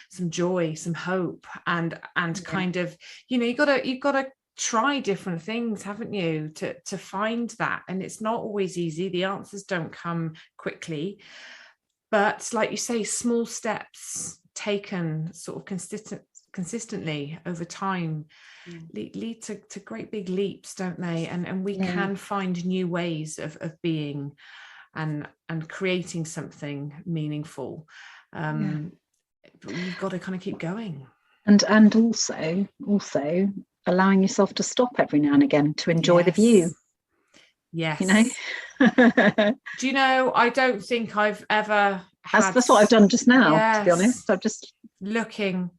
some joy, some hope, and kind of, you know, you've got to try different things, haven't you, to find that. And it's not always easy. The answers don't come quickly, But like you say, small steps taken sort of consistently over time lead to great big leaps, don't they? And we can find new ways of being and creating something meaningful. But you've got to kind of keep going.
And also allowing yourself to stop every now and again to enjoy the view.
Yes.
You know?
Do you know, I don't think I've ever had...
That's what I've done just now,
yes.
To be honest. I'm just
looking.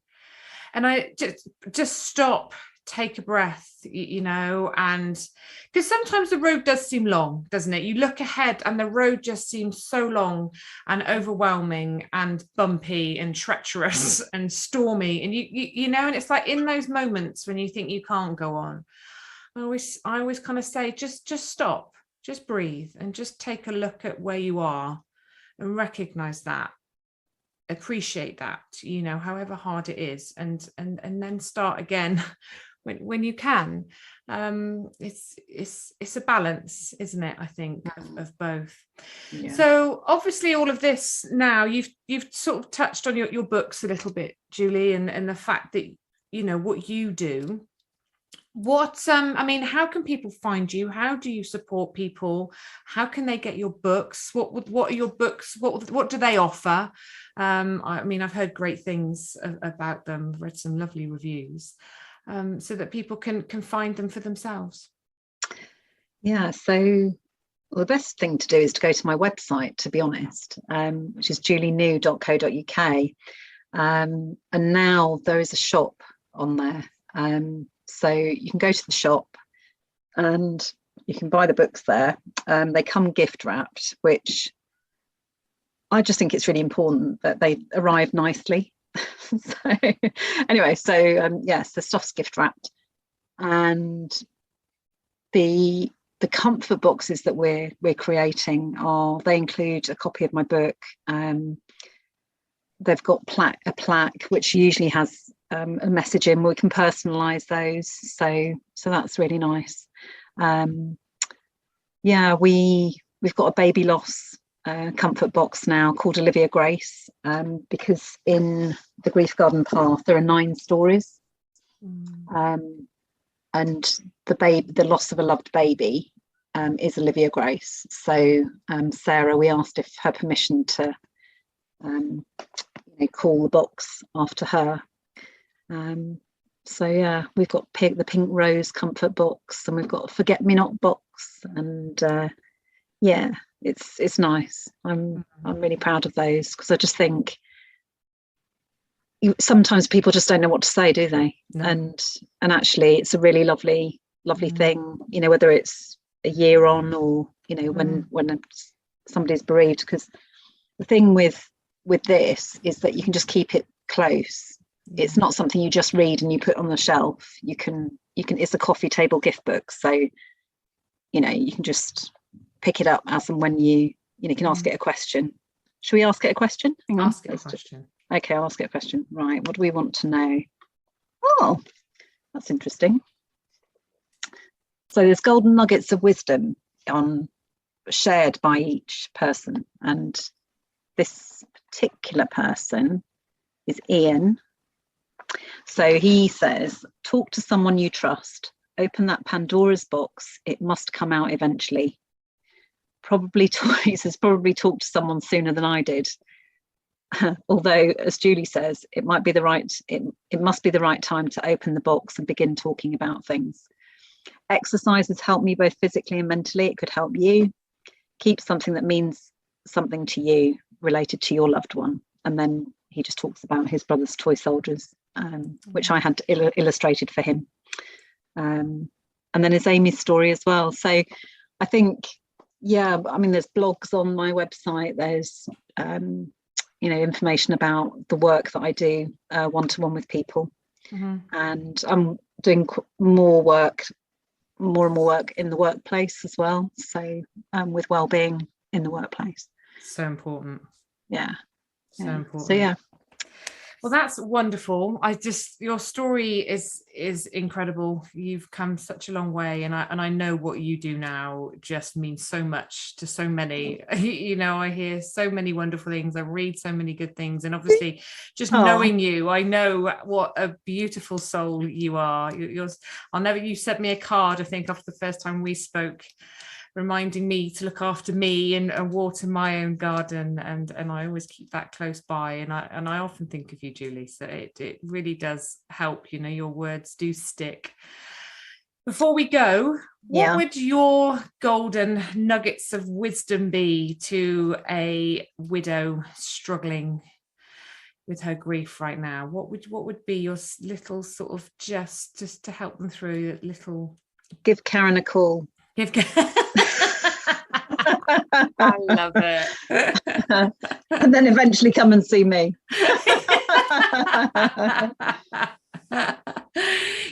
And I just stop, take a breath, you know, and because sometimes the road does seem long, doesn't it? You look ahead and the road just seems so long and overwhelming and bumpy and treacherous and stormy, and you know, and it's like in those moments when you think you can't go on, I always kind of say, just stop, just breathe, and just take a look at where you are and recognize that, appreciate that, you know, however hard it is, and then start again when you can. It's a balance, isn't it? I think of both. So obviously all of this now, you've sort of touched on your books a little bit, Julie, and the fact that, you know, what you do. What I mean, how can people find you? How do you support people? How can they get your books? What are your books? What do they offer? I mean, I've heard great things about them, read some lovely reviews, so that people can find them for themselves.
Yeah, so the best thing to do is to go to my website, to be honest, which is julienew.co.uk, and now there is a shop on there. So you can go to the shop and you can buy the books there. They come gift wrapped, which I just think it's really important that they arrive nicely. So anyway, yes, the stuff's gift wrapped, and the comfort boxes that we're creating they include a copy of my book. They've got a plaque which usually has a message in. We can personalize those, so that's really nice. We've got a baby loss comfort box now called Olivia Grace, because in the Grief Garden Path there are 9 stories, and the loss of a loved baby is Olivia Grace. So Sarah, we asked if her permission to call the box after her. We've got the pink rose comfort box, and we've got a forget me not box, and it's nice. I'm really proud of those, because I just think sometimes people just don't know what to say, do they? No. And actually it's a really lovely thing, you know, whether it's a year on or, you know, when somebody's bereaved, because the thing with this is that you can just keep it close. It's not something you just read and you put on the shelf. You can it's a coffee table gift book, so you know, you can just pick it up as and when you can ask it a question. Should we ask it a question? Hang on.
Ask it a question.
Okay, I'll ask it a question. Right, what do we want to know? Oh, that's interesting. So there's golden nuggets of wisdom shared by each person, and this particular person is Ian. So he says, talk to someone you trust. Open that Pandora's box. It must come out eventually. He says, probably talk to someone sooner than I did. Although, as Julie says, it must be the right time to open the box and begin talking about things. Exercises help me both physically and mentally. It could help you. Keep something that means something to you related to your loved one. And then he just talks about his brother's toy soldiers, which I had illustrated for him. And then there's Amy's story as well. So I think, I mean, there's blogs on my website. There's, information about the work that I do one-to-one with people. And I'm doing more and more work in the workplace as well. So with wellbeing in the workplace.
So important.
Yeah.
So important.
So
Well, that's wonderful. Your story is incredible. You've come such a long way, and I know what you do now just means so much to so many. I hear so many wonderful things. I read so many good things, and obviously, just knowing you, I know what a beautiful soul you are. You sent me a card, I think, after the first time we spoke, reminding me to look after me and water my own garden, and I always keep that close by, and I often think of you, Julie, so it really does help. Your words do stick. Before we go, what would your golden nuggets of wisdom be to a widow struggling with her grief right now? What would be your little sort of just to help them through a little?
Give Karen a call.
I love it.
And then eventually come and see me.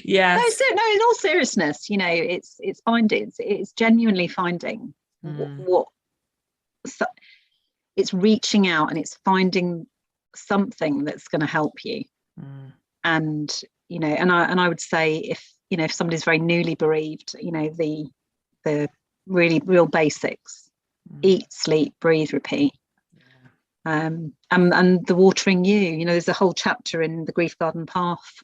Yes.
No, in all seriousness, it's finding, it's genuinely finding what it's reaching out, and it's finding something that's going to help you. And and I would say, if somebody's very newly bereaved, the really real basics: eat, sleep, breathe, repeat. And the watering you, there's a whole chapter in the Grief Garden Path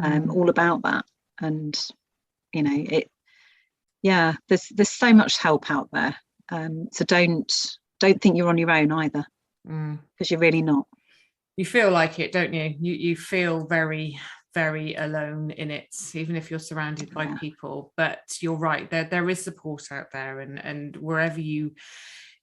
all about that. And there's so much help out there. So don't think you're on your own either, because you're really not.
You feel like it, don't you? You feel very, very alone in it, even if you're surrounded by people. But you're right, there is support out there, and wherever you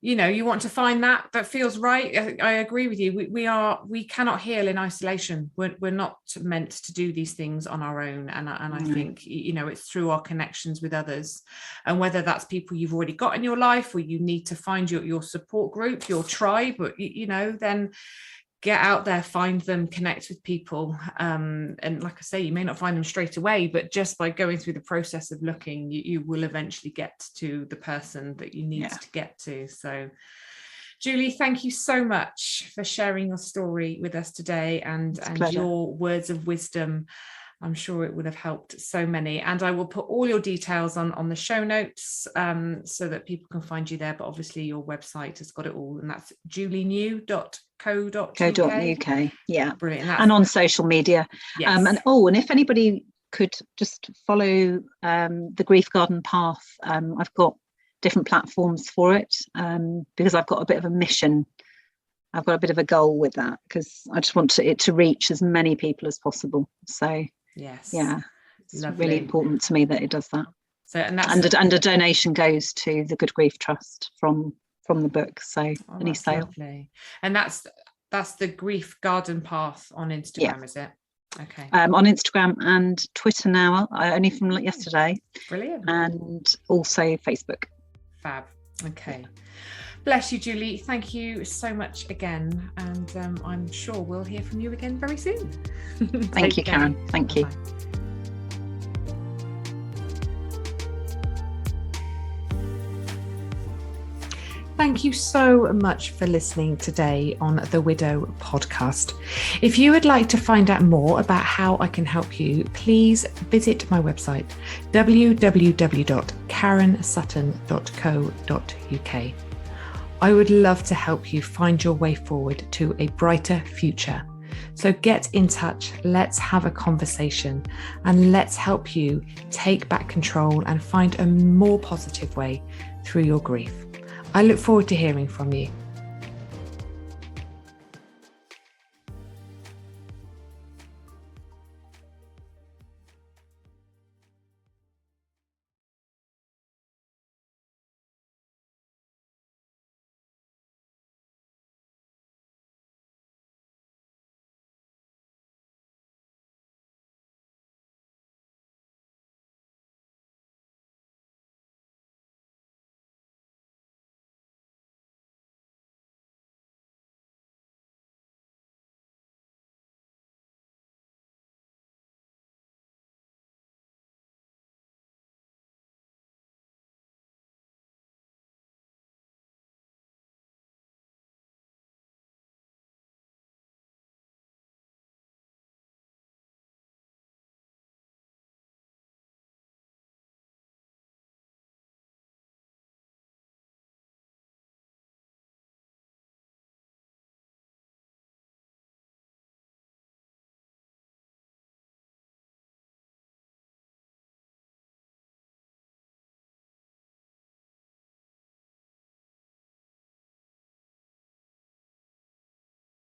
want to find that feels right. I agree with you. We cannot heal in isolation. We're not meant to do these things on our own, and I think it's through our connections with others, and whether that's people you've already got in your life, or you need to find your support group, your tribe, but then get out there, find them, connect with people, and like I say, you may not find them straight away, but just by going through the process of looking, you will eventually get to the person that you need to get to. So Julie, thank you so much for sharing your story with us today, and your words of wisdom. I'm sure it would have helped so many, and I will put all your details on the show notes so that people can find you there. But obviously your website has got it all, and that's julienew.co.uk.
Yeah,
brilliant.
And on social media.
Yes.
And if anybody could just follow the Grief Garden Path, I've got different platforms for it, because I've got a bit of a mission. I've got a bit of a goal with that, because I just want it to reach as many people as possible. So
yes,
it's really important to me that it does that.
So and
a donation goes to the Good Grief Trust from the book. So any sale.
Lovely. And that's the Grief Garden Path on Instagram, is it? Okay.
On Instagram and Twitter now, only from yesterday.
Brilliant.
And also Facebook.
Fab. Okay. Bless you, Julie. Thank you so much again. And I'm sure we'll hear from you again very soon.
Thank you, Karen. Thank you.
Thank you so much for listening today on the Widow podcast. If you would like to find out more about how I can help you, please visit my website, www.karensutton.co.uk. I would love to help you find your way forward to a brighter future. So get in touch, let's have a conversation, and let's help you take back control and find a more positive way through your grief. I look forward to hearing from you.